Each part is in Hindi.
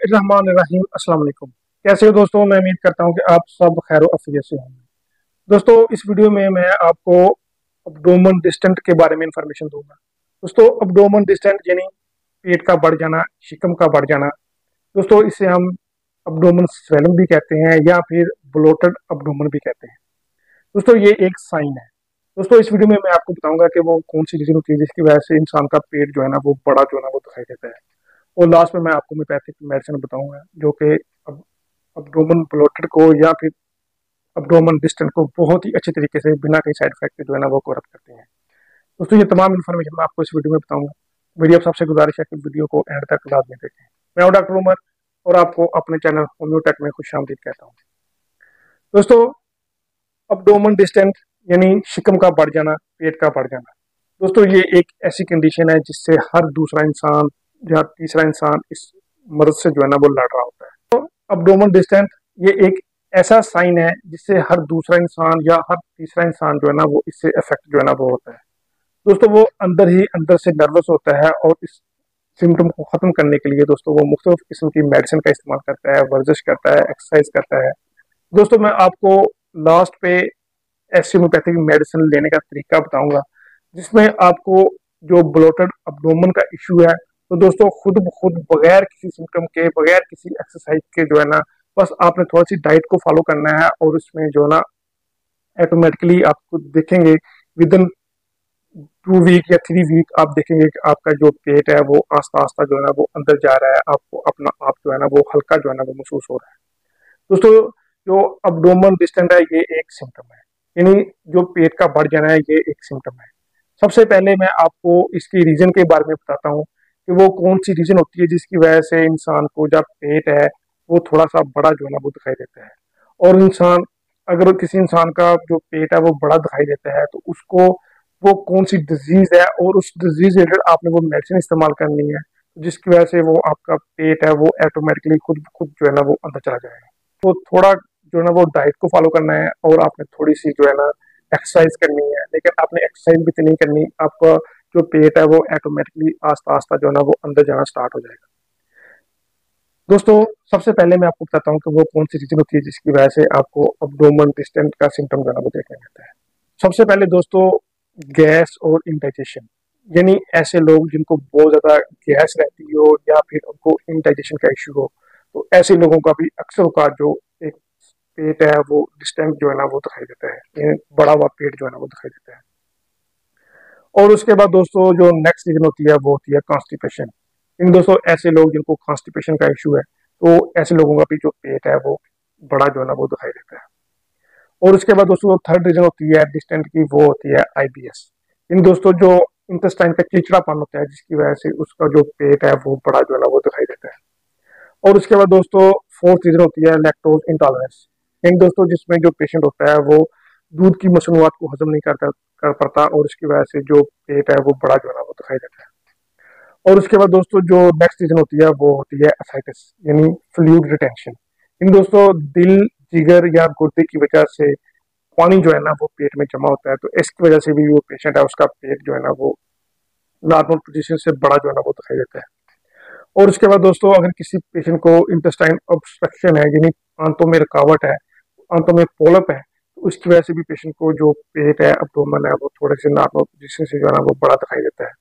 बिस्मिल्लाहिर्रहमानिर्रहीम। अस्सलाम वालेकुम। कैसे हो दोस्तों? मैं उम्मीद करता हूँ कि आप सब खैर आफियत से होंगे। दोस्तों, इस वीडियो में मैं आपको अब्डोमन डिस्टेंट के बारे में इंफॉर्मेशन दूंगा। दोस्तों, अब्डोमन डिस्टेंट यानी पेट का बढ़ जाना, शिकम का बढ़ जाना। दोस्तों, इसे हम अब्डोमन स्वेलिंग भी कहते हैं या फिर ब्लोटेड अब्डोमन भी कहते हैं। दोस्तों, ये एक साइन है। दोस्तों, इस वीडियो में मैं आपको बताऊंगा कि वो कौन सी रीजन होती है जिसकी वजह से इंसान का पेट जो है ना वो बड़ा जो है ना वो दिखाई देता है। और लास्ट में मैं आपको होम्योपैथिक मेडिसिन बताऊंगा जो कि अब अब्डोमन ब्लोटेड को या फिर अब्डोमन डिस्टेंट को बहुत ही अच्छे तरीके से बिना कहीं साइड इफेक्ट के जो है ना वो कवर करते हैं। दोस्तों, ये तमाम इन्फॉर्मेशन मैं आपको इस वीडियो में बताऊंगा। वीडियो आप सबसे गुजारिश है कि वीडियो को एंड तक लाजमी देखें। मैं हूं डॉक्टर उमर और आपको अपने चैनल होम्योटेक में खुशामदीद कहता हूँ। दोस्तों, अब्डोमन डिस्टेंट यानी शिकम का बढ़ जाना, पेट का बढ़ जाना। दोस्तों, ये एक ऐसी कंडीशन है जिससे हर दूसरा इंसान या तीसरा इंसान इस मर्ज से जो है ना वो लड़ रहा होता है। तो अब्डोमन डिस्टेंट ये एक ऐसा साइन है जिससे हर दूसरा इंसान या हर तीसरा इंसान जो है ना वो इससे इफेक्ट जो है ना वो होता है। दोस्तों, वो अंदर ही अंदर से नर्वस होता है और इस सिम्टम को खत्म करने के लिए दोस्तों वो मुख्तलिफ किस्म की मेडिसिन का इस्तेमाल करता है, वर्जिश करता है, एक्सरसाइज करता है। दोस्तों, मैं आपको लास्ट पे ऐसी होम्योपैथिक मेडिसिन लेने का तरीका बताऊंगा जिसमें आपको जो ब्लोटेड अब्डोमन का इशू है तो दोस्तों खुद ब खुद बगैर किसी सिम्टम के, बगैर किसी एक्सरसाइज के जो है ना बस आपने थोड़ी सी डाइट को फॉलो करना है और उसमें जो है ना ऑटोमेटिकली आपको देखेंगे विद इन 2 वीक या 3 वीक आप देखेंगे कि आपका जो पेट है वो आस्ता आस्ता जो है ना वो अंदर जा रहा है। आपको अपना आप जो है ना वो हल्का जो है ना वो महसूस हो रहा है। दोस्तों, जो अब्डोमन डिस्टेंट है ये एक सिम्टम है, यानी जो पेट का बढ़ जाना है ये एक सिम्टम है। सबसे पहले मैं आपको इसकी रीजन के बारे में बताता हूँ कि वो कौन सी रीजन होती है जिसकी वजह से इंसान को जब पेट है वो थोड़ा सा बड़ा जो है ना वो दिखाई देता है। और इंसान अगर किसी इंसान का जो पेट है वो बड़ा दिखाई देता है तो उसको वो कौन सी डिजीज है और उस डिजीज रिलेटेड आपने वो मेडिसिन इस्तेमाल करनी है जिसकी वजह से वो आपका पेट है वो ऑटोमेटिकली खुद ब खुद जो है ना वो अंदर चला जाएगा। तो थोड़ा जो है ना वो डाइट को फॉलो करना है और आपने थोड़ी सी जो है ना एक्सरसाइज करनी है, लेकिन आपने एक्सरसाइज भी तो नहीं करनी। आपका जो पेट है वो ऑटोमेटिकली आस्ता आस्ता जो है ना वो अंदर जाना स्टार्ट हो जाएगा। दोस्तों, सबसे पहले मैं आपको बताता हूँ कि वो कौन सी रीजन होती है जिसकी वजह से आपको अब्डोमन डिस्टेंट का सिम्टम जो है ना वो देखने मिलता है। सबसे पहले दोस्तों, गैस और इंडाइजेशन, यानी ऐसे लोग जिनको बहुत ज्यादा गैस रहती हो या फिर उनको इंडाइजेशन का इश्यू हो तो ऐसे लोगों का भी अक्सर का जो एक पेट है वो डिस्टेंट जो है ना वो दिखाई देता है, यानी बड़ा हुआ पेट जो है ना वो दिखाई देता है। और उसके बाद दोस्तों जो नेक्स्ट रीजन होती है वो होती है कॉन्स्टिपेशन। इन दोस्तों ऐसे लोग जिनको कॉन्स्टिपेशन का इशू है तो ऐसे लोगों का भी जो पेट है वो बड़ा जो है ना वो दिखाई देता है। और उसके बाद दोस्तों थर्ड रीजन होती है डिस्टेंट की, वो होती है आईबीएस। इन दोस्तों जो इंटेस्टाइन का चिड़चिड़ापन होता है जिसकी वजह से उसका जो पेट है वो बड़ा जो है ना वो दिखाई देता है। और उसके बाद दोस्तों फोर्थ रीजन होती है लैक्टोज इंटॉलरेंस। इन दोस्तों जिसमें जो पेशेंट होता है वो दूध की मसनूआत को हजम नहीं कर पाता और उसकी वजह से जो पेट है वो बड़ा जो है ना वो दिखाई देता है। और उसके बाद दोस्तों जो नेक्स्ट रीजन होती है वो होती है एसाइटिस, यानी फ्लूइड रिटेंशन। इन दोस्तों दिल, जिगर या गुर्दे की वजह से पानी जो है ना वो पेट में जमा होता है तो इसकी वजह से भी वो पेशेंट है उसका पेट जो है ना वो नॉर्मल पोजीशन से बड़ा जो है ना वो दिखाई देता है। और उसके बाद दोस्तों अगर किसी पेशेंट को इंटेस्टाइन ऑब्स्ट्रक्शन है, यानी आंतों में रुकावट है, आंतों में पोलप है, तो उसकी वजह से भी पेशेंट को जो पेट है, अब्डोमेन है, वो थोड़े से नॉर्मल पोजीशन से जो है ना वो बड़ा दिखाई देता है।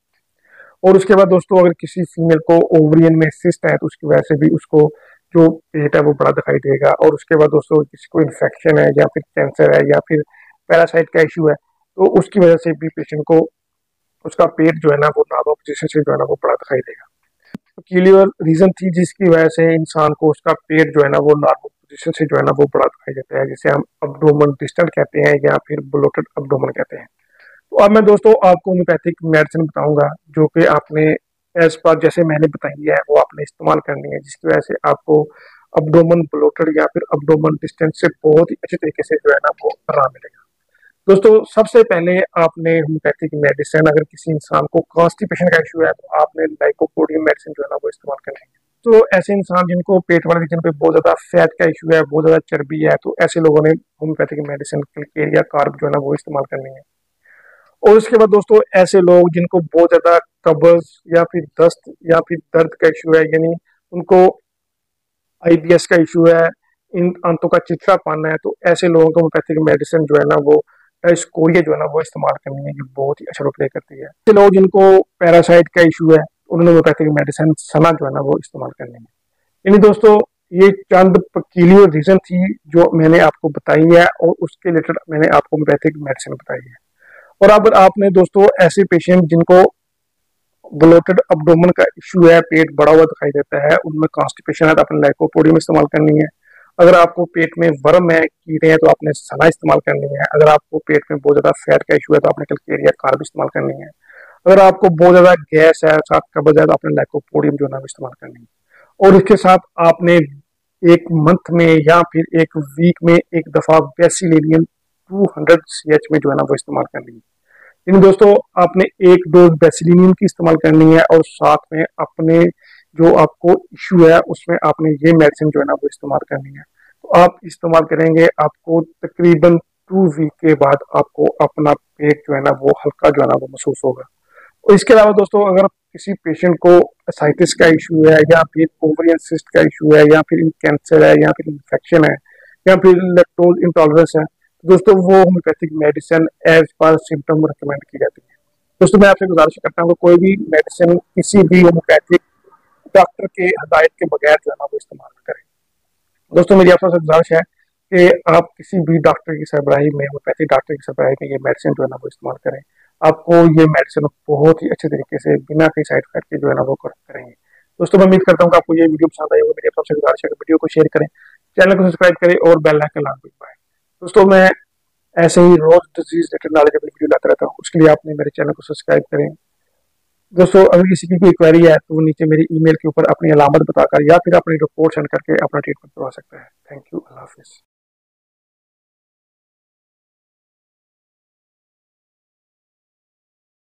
और उसके बाद दोस्तों अगर किसी फीमेल को ओवरियन में सिस्ट है तो उसकी वजह से भी उसको जो पेट है वो बड़ा दिखाई देगा। और उसके बाद दोस्तों किसी को इन्फेक्शन है या फिर कैंसर है या फिर पैरासाइट का इशू है तो उसकी वजह से भी पेशेंट को उसका पेट जो है ना वो नॉर्मल पोजीशन से जो है ना वो बड़ा दिखाई देगा। क्लियर रीजन थी जिसकी वजह से इंसान को उसका पेट जो है ना वो नॉर्मल पोजीशन से जो है ना वो बड़ा दिखाई देता है, जिसे हम अब्डोमन डिस्टेंट कहते हैं या फिर ब्लोटेड अब्डोमन कहते हैं। तो अब मैं दोस्तों आपको होम्योपैथिक मेडिसिन बताऊंगा जो कि आपने एज पर जैसे मैंने बताई है वो आपने इस्तेमाल करनी है जिसकी वजह से आपको अब्डोमन ब्लोटेड या फिर अब्डोमन डिस्टेंट से बहुत ही अच्छे तरीके से जो है ना वो आराम मिलेगा। दोस्तों, सबसे पहले आपने होम्योपैथिक मेडिसिन, अगर किसी इंसान को कॉन्स्टिपेशन का इशू है तो आपने लाइकोपोडियम मेडिसिन जो है ना वो इस्तेमाल करनी है। तो ऐसे इंसान जिनको पेट वाले रीजन पे बहुत ज्यादा फैट का इशू है, बहुत ज्यादा चर्बी है, तो ऐसे लोगों ने होम्योपैथिक मेडिसिन क्लिकेरिया कार्ब जो है ना वो इस्तेमाल करनी है। और उसके बाद दोस्तों ऐसे लोग जिनको बहुत ज्यादा कब्ज या फिर दस्त या फिर दर्द का इशू है, यानी उनको IBS का इशू है, इन आंतों का चिड़चिड़ापन है, तो ऐसे लोगों को होम्योपैथिक मेडिसिन जो है ना वो डाइस्कोरिया जो है ना वो इस्तेमाल करनी है, ये बहुत ही अच्छा रोल प्ले करती है। ऐसे लोग जिनको पैरासाइट का इशू है उन्होंने होम्योपैथिक मेडिसिन सना जो है ना वो इस्तेमाल करनी है। यानी दोस्तों ये चंद पकीलियर रीजन थी जो मैंने आपको बताई है और उसके रिलेटेड मैंने आपको होम्योपैथिक मेडिसिन बताई है। और अब आपने दोस्तों ऐसे पेशेंट जिनको ब्लोटेड अब्डोमेन का इशू है, पेट बड़ा हुआ दिखाई देता है, उनमें कॉन्स्टिपेशन है तो आपने लाइकोपोडियम इस्तेमाल करनी है। अगर आपको पेट में वर्म है, कीड़े हैं, तो आपने सना इस्तेमाल करनी है। अगर आपको पेट में बहुत ज्यादा फैट का इशू है तो आपने कैलकेरिया कार्ब इस्तेमाल करनी है। अगर आपको बहुत ज्यादा गैस है, साथ कब्ज है, तो आपने लाइकोपोडियम जो है ना इस्तेमाल करनी है। और इसके साथ आपने एक मंथ में या फिर एक वीक में एक दफा बेसिलेनियम 200 CH में जो है ना वो इस्तेमाल करनी है। इन दोस्तों आपने एक डोज बेसिलिनियम की इस्तेमाल करनी है और साथ में अपने जो आपको इशू है उसमें आपने ये मेडिसिन जो है ना वो इस्तेमाल करनी है। तो आप इस्तेमाल करेंगे, आपको तकरीबन 2 वीक के बाद आपको अपना पेट जो है ना वो हल्का जो है ना वो महसूस होगा। और इसके अलावा दोस्तों अगर किसी पेशेंट को एसाइटिस का इशू है या फिर ओवरियन सिस्ट का इशू है या फिर कैंसर है या फिर इन्फेक्शन है या फिर लैक्टोज इंटॉलरेंस है, तो दोस्तों वो homeopathic medicine as per symptom recommend की जाती है। दोस्तों मैं आपसे गुजारिश करता हूँ कि कोई भी मेडिसिन किसी भी होम्योपैथिक डॉक्टर के हदायत के बगैर जो है ना वो इस्तेमाल करें। दोस्तों मेरी आपसे गुजारिश है कि आप किसी भी डॉक्टर की सरबराही में, होम्योपैथिक डॉक्टर की सरबराही में ये मेडिसिन जो है ना वो इस्तेमाल करें। आपको ये मेडिसिन बहुत ही अच्छे तरीके से बिना किसी साइड इफेक्ट के जो है ना वो करेंगे। दोस्तों मैं उम्मीद करता हूँ कि आपको ये वीडियो पसंद आई होगी। मेरी आपसे गुजारिश है कि वीडियो को शेयर करें, चैनल को सब्सक्राइब करें और बेल आइकन लाल दबाएं। दोस्तों मैं ऐसे ही रोज डिजीज रिलेटेड नॉलेजेबल वीडियो लाता रहता हूँ, उसके लिए आपने मेरे चैनल को सब्सक्राइब करें। दोस्तों अगर किसी की कोई क्वेरी है तो वो नीचे मेरी ईमेल के ऊपर अपनी अलामत बताकर या फिर अपनी रिपोर्ट सेंड करके अपना ट्रीटमेंट करवा सकता है। थैंक यू, अल्लाह हाफिज़।